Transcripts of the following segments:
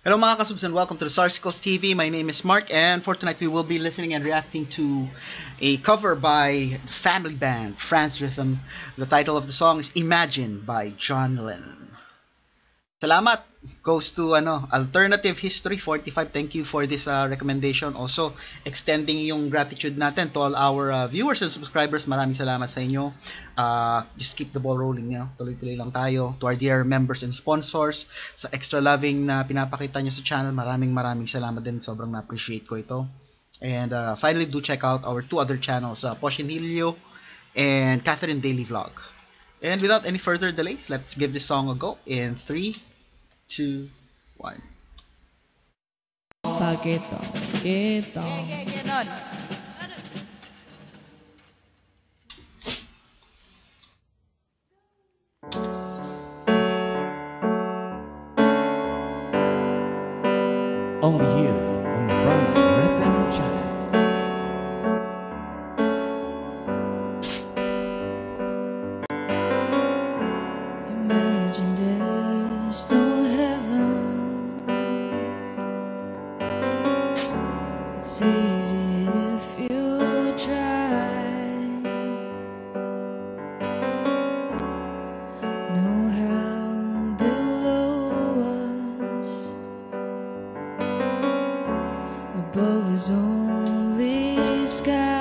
Hello mga kasubs and welcome to the Sarsicles TV. My name is Mark and for tonight we will be listening and reacting to a cover by family band France Rhythm. The title of the song is Imagine by John Lennon. Salamat goes to Alternative History 45. Thank you for this recommendation. Also extending yung gratitude natin to all our viewers and subscribers. Maraming salamat sa inyo. Just keep the ball rolling, tuloy-tuloy lang tayo. To our dear members and sponsors sa extra loving na pinapakita nyo sa channel, maraming salamat din. Sobrang na-appreciate ko ito. And finally, do check out our two other channels, Posh and Helio and Catherine Daily Vlog. And without any further delays, let's give this song a go in 3, 2, 1. Only here on France Rhythm Channel. Imagine there's no heaven. It's easy if you try. No hell below us. Above is only sky.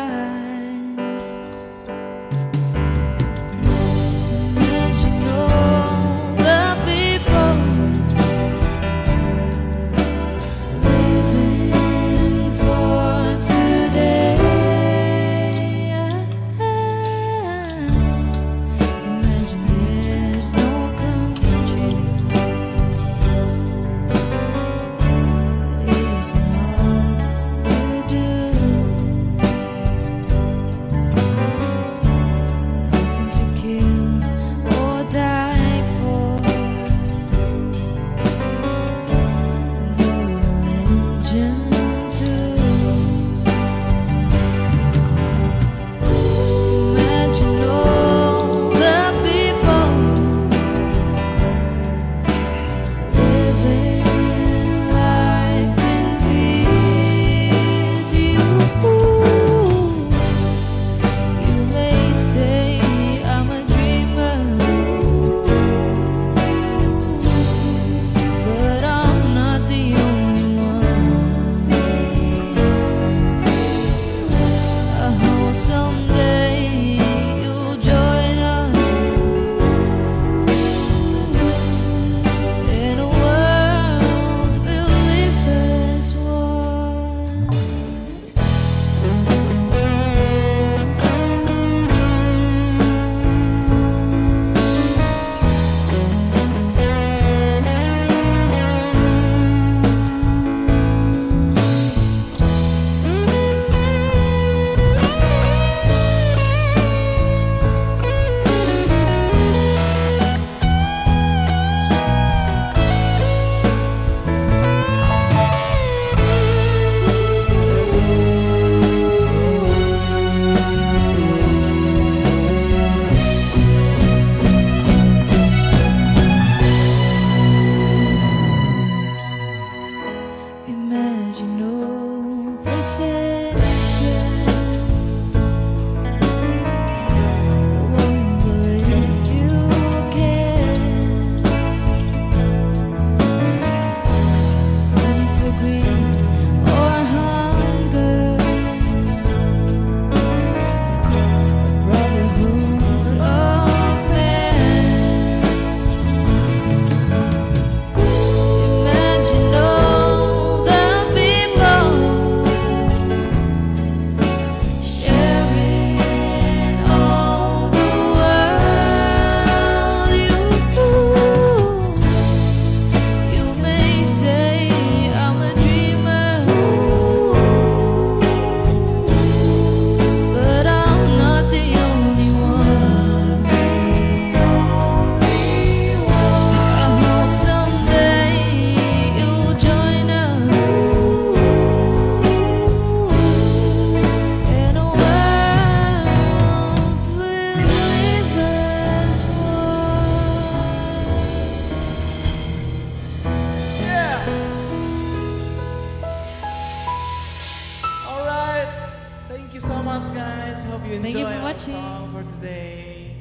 watching. song for today.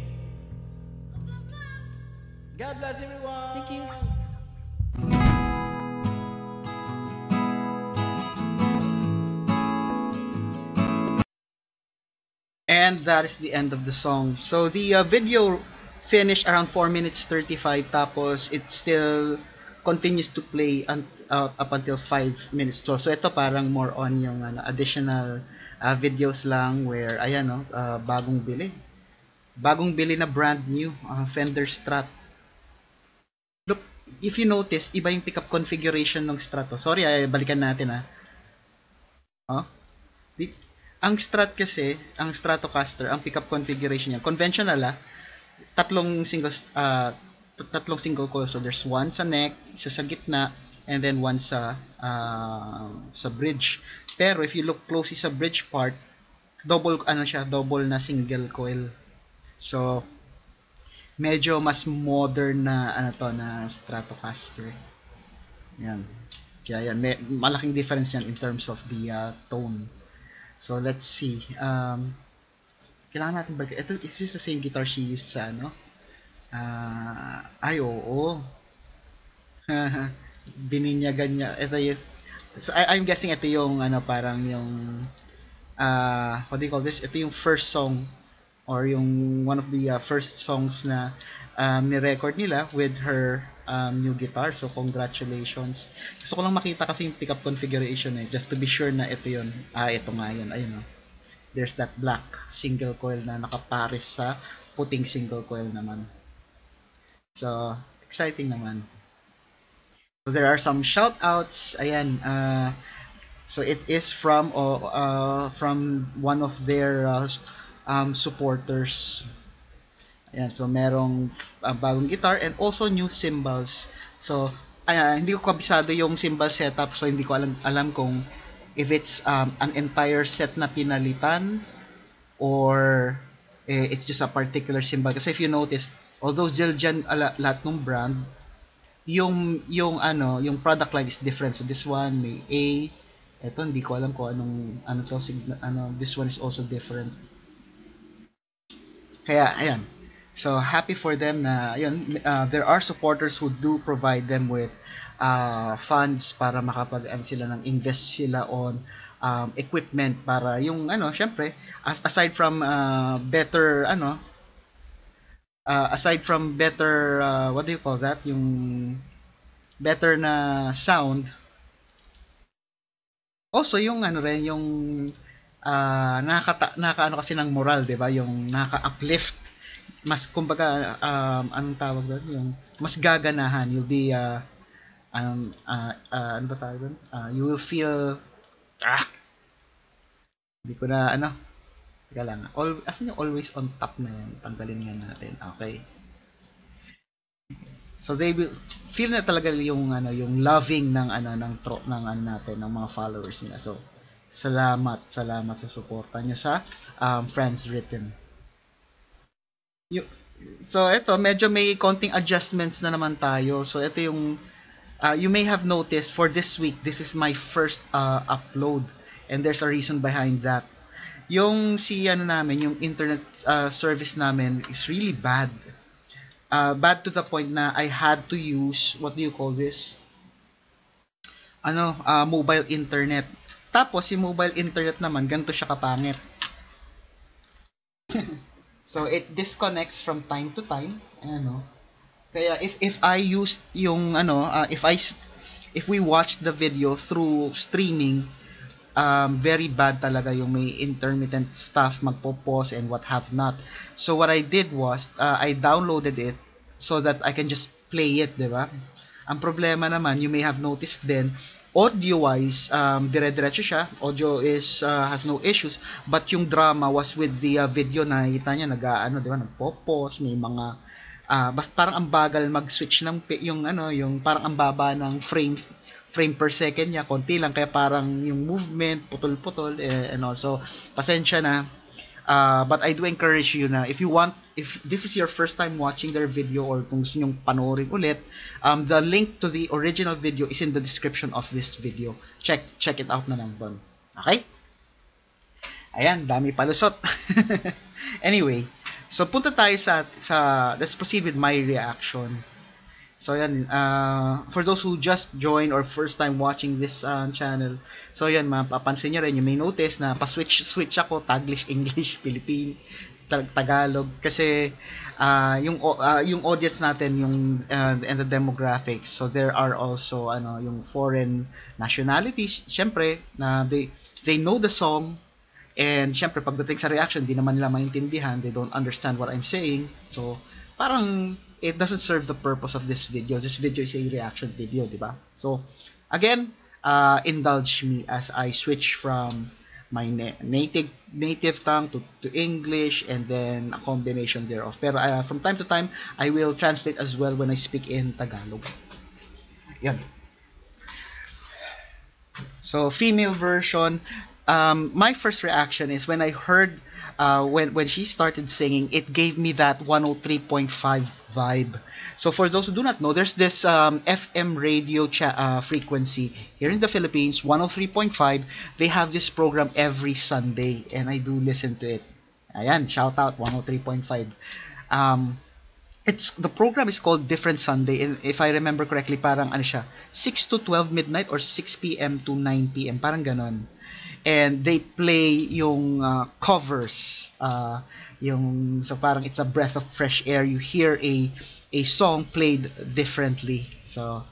God bless everyone. Thank you. And that is the end of the song. So the video finished around 4 minutes 35, tapos it still continues to play up until 5 minutes 12. So ito parang more on yung additional videos lang where ayan no, bagong bili. Bagong bili na brand new Fender Strat. Look, if you notice, iba yung pickup configuration ng Strat. Sorry, balikan natin Oh. Ang Strat kasi, ang Stratocaster, ang pickup configuration niya, conventional tatlong single coil. So there's one sa neck, isa sa gitna, and then one sa bridge. Pero if you look closely sa bridge part, double na single coil. So medyo mas modern na na Stratocaster. Yan. Kaya yan, malaking difference yan in terms of the tone. So let's see. Kailangan natin balik. Is this the same guitar she used sa ay oo. Bininyagan niya. Ito yung, so I'm guessing ito yung parang yung what do you call this? Ito yung first song or yung one of the first songs na ni-record nila with her new guitar. So congratulations. Gusto ko lang makita kasi yung pickup configuration just to be sure na ito yun. Ito nga yun. Ayun there's that black single coil na nakapares sa puting single coil naman. So exciting naman. So there are some shout outs. Ayan. So it is from one of their supporters. Ayan, so merong bagong guitar and also new cymbals. So hindi ko kabisado yung cymbal setup, so hindi ko alam kung if it's an entire set na pinalitan or it's just a particular cymbal. Kasi if you notice, although Zildjian lahat ng brand, yung product line is different. So this one may A, eto hindi ko alam kung this one is also different. Kaya ayan. So happy for them na yun, there are supporters who do provide them with funds para sila ng invest sila on equipment para yung syempre aside from better what do you call that, yung better na sound, also yung rin yung nakaka kasi ng moral, 'di ba, yung nakaka-uplift, mas kumbaga anong tawag doon, yung mas gaganahan, you'll be ano ba tawag doon, you will feel hindi ko na teka lang, asan yung always on top na yan, tanggalin nga natin. Okay, so they will feel na talaga yung yung loving ng natin, ng mga followers nila. So salamat sa suporta niyo sa Friends Written. So ito, medyo may konting adjustments na naman tayo. So ito yung you may have noticed for this week, this is my first upload, and there's a reason behind that. Yung namin, yung internet service namin is really bad. Bad to the point na I had to use, what do you call this? Mobile internet. Tapos yung mobile internet naman, ganito siya kapangit. So it disconnects from time to time. Kaya if I used yung if we watch the video through streaming, very bad talaga, yung may intermittent stuff, magpo-pause and what have not. So what I did was I downloaded it so that I can just play it, di ba? Ang problema naman, you may have noticed then, audio-wise, dire-diretso siya. Audio has no issues. But yung drama was with the video, nakita niya, di ba, nagpo-pause, may mga, basta parang ang bagal mag-switch ng, yung parang ang baba ng frame per second niya, konti lang, kaya parang yung movement, putol-putol, and also, pasensya na. But I do encourage you na if this is your first time watching their video or kung gusto nyong panoorin ulit, the link to the original video is in the description of this video. Check it out na lang doon. Okay? Ayan, dami palusot. Anyway, so punta tayo let's proceed with my reaction. So yan, for those who just joined or first time watching this channel, so yan, mapapansin nyo rin, you may notice na pa-switch ako, Taglish, English, Philippine, Tagalog, kasi yung audience natin, and the demographics, so there are also yung foreign nationalities, syempre, na they know the song, and syempre, pagdating sa reaction, di naman nila maintindihan, they don't understand what I'm saying, so parang it doesn't serve the purpose of this video. This video is a reaction video, di ba? So, again, indulge me as I switch from my native tongue to English and then a combination thereof. Pero from time to time, I will translate as well when I speak in Tagalog. Yan. So, female version. My first reaction is when I heard when she started singing, it gave me that 103.5 vibe. So for those who do not know, there's this FM radio frequency here in the Philippines, 103.5. They have this program every Sunday, and I do listen to it. Ayan, shout out 103.5. The program is called Different Sunday, and if I remember correctly, parang 6 to 12 midnight or 6 p.m. to 9 p.m. parang ganon. And they play yung covers, so parang it's a breath of fresh air. You hear a song played differently. So,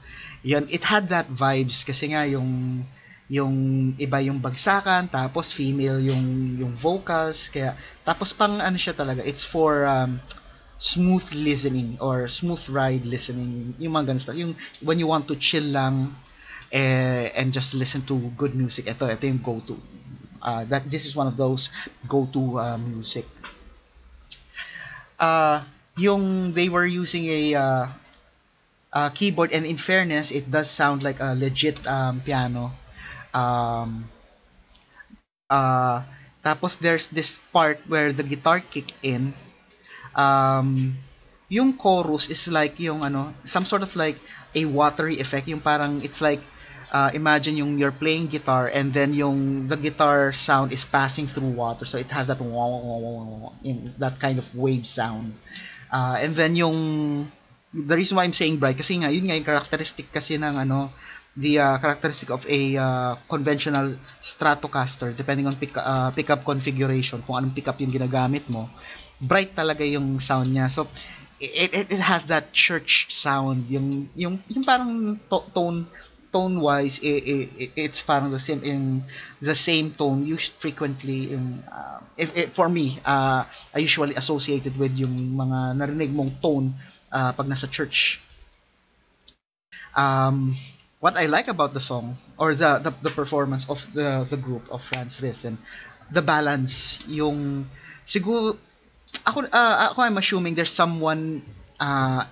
yun, it had that vibes kasi nga yung iba yung bagsakan, tapos female yung vocals, kaya tapos pang siya talaga, it's for smooth listening or smooth ride listening, yung mga ganun stuff, yung when you want to chill lang and just listen to good music. Ito yung go-to. This is one of those go-to music. Yung they were using a keyboard, and in fairness, it does sound like a legit piano. Tapos there's this part where the guitar kick in. Yung chorus is like yung some sort of like a watery effect, yung parang it's like imagine you're playing guitar and then the guitar sound is passing through water, so it has that that kind of wave sound, and then the reason why I'm saying bright kasi nga yun nga yung characteristic kasi ng the characteristic of a conventional Stratocaster, depending on pickup configuration, kung anong pickup yung ginagamit mo, bright talaga yung sound niya. So it has that church sound, yung parang tone wise, it's parang the same, in the same tone used frequently for me, I usually associated with yung mga narinig mong tone pag nasa church. What I like about the song or the performance of the group of Franz Rhythm, the balance, yung siguro ako I'm assuming there's someone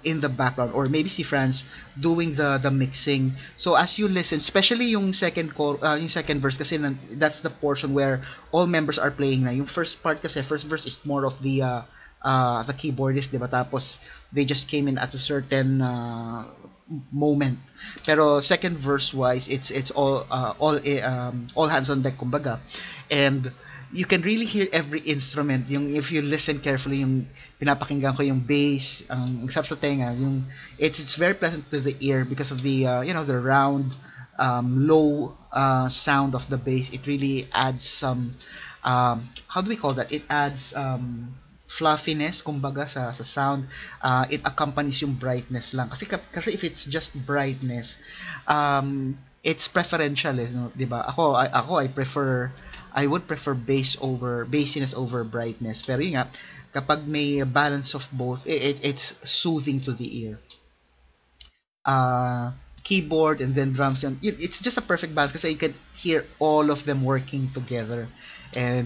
in the background, or maybe si Franz doing the mixing. So as you listen, especially yung second verse kasi that's the portion where all members are playing na. Yung first verse is more of the keyboardist, diba? Tapos they just came in at a certain moment. Pero second verse wise, it's all hands on deck kumbaga. And you can really hear every instrument. Yung if you listen carefully, yung pinapakinggan ko yung bass, ang sarap sa tenga, yung it's very pleasant to the ear because of the the round low sound of the bass. It really adds some how do we call that? It adds fluffiness kumbaga sa sound. It accompanies yung brightness lang. Kasi if it's just brightness, it's preferential, no? 'Di ba? Ako I would prefer bassiness over brightness. Pero yun nga, kapag may balance of both, it's soothing to the ear. Keyboard and then drums, it's just a perfect balance kasi you can hear all of them working together. And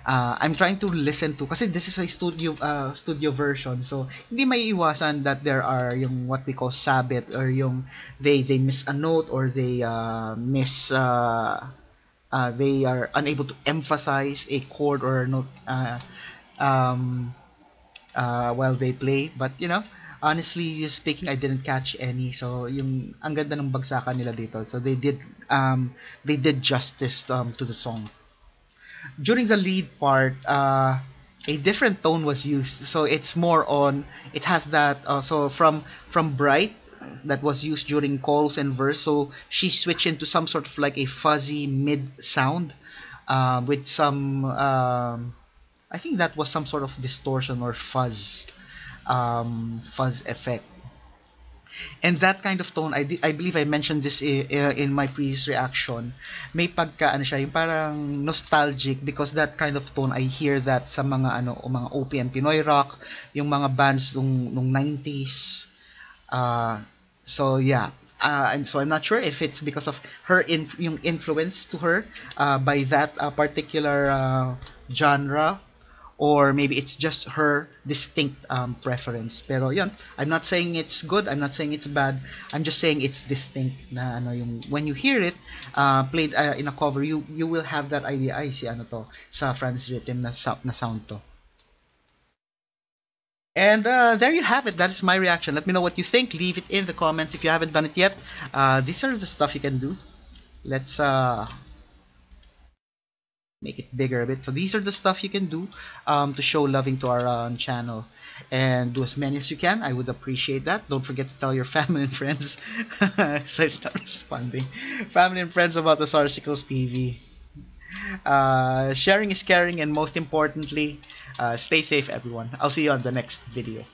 I'm trying to listen to, kasi this is a studio version, so hindi may iwasan that there are yung what we call sabit, or yung they miss a note, or they they are unable to emphasize a chord or a note while they play. But honestly speaking, I didn't catch any. So yung ang ganda ng bagsakan nila dito. So they did justice to the song. during the lead part, a different tone was used. So it's more on. It has that. So from bright that was used during chorus and verse. So she switched into some sort of like a fuzzy mid sound, with some. I think that was some sort of distortion or fuzz effect. And that kind of tone, I believe I mentioned this in my previous reaction. May pagka ano siya, yung parang nostalgic, because that kind of tone I hear that sa mga mga OPM Pinoy rock, yung mga bands nung 90s. So yeah. And so I'm not sure if it's because of her yung influence to her by that particular genre, or maybe it's just her distinct preference. Pero yun, I'm not saying it's good, I'm not saying it's bad, I'm just saying it's distinct na yung when you hear it played in a cover, you will have that idea, ay si to sa Franz Rhythm na sound to. And there you have it. That is my reaction. Let me know what you think. Leave it in the comments if you haven't done it yet. These are the stuff you can do. Let's make it bigger a bit. So these are the stuff you can do to show loving to our channel, and do as many as you can. I would appreciate that. Don't forget to tell your family and friends. So I start responding. Family and friends about the Sarsicles TV. Sharing is caring, and most importantly, stay safe, everyone. I'll see you on the next video.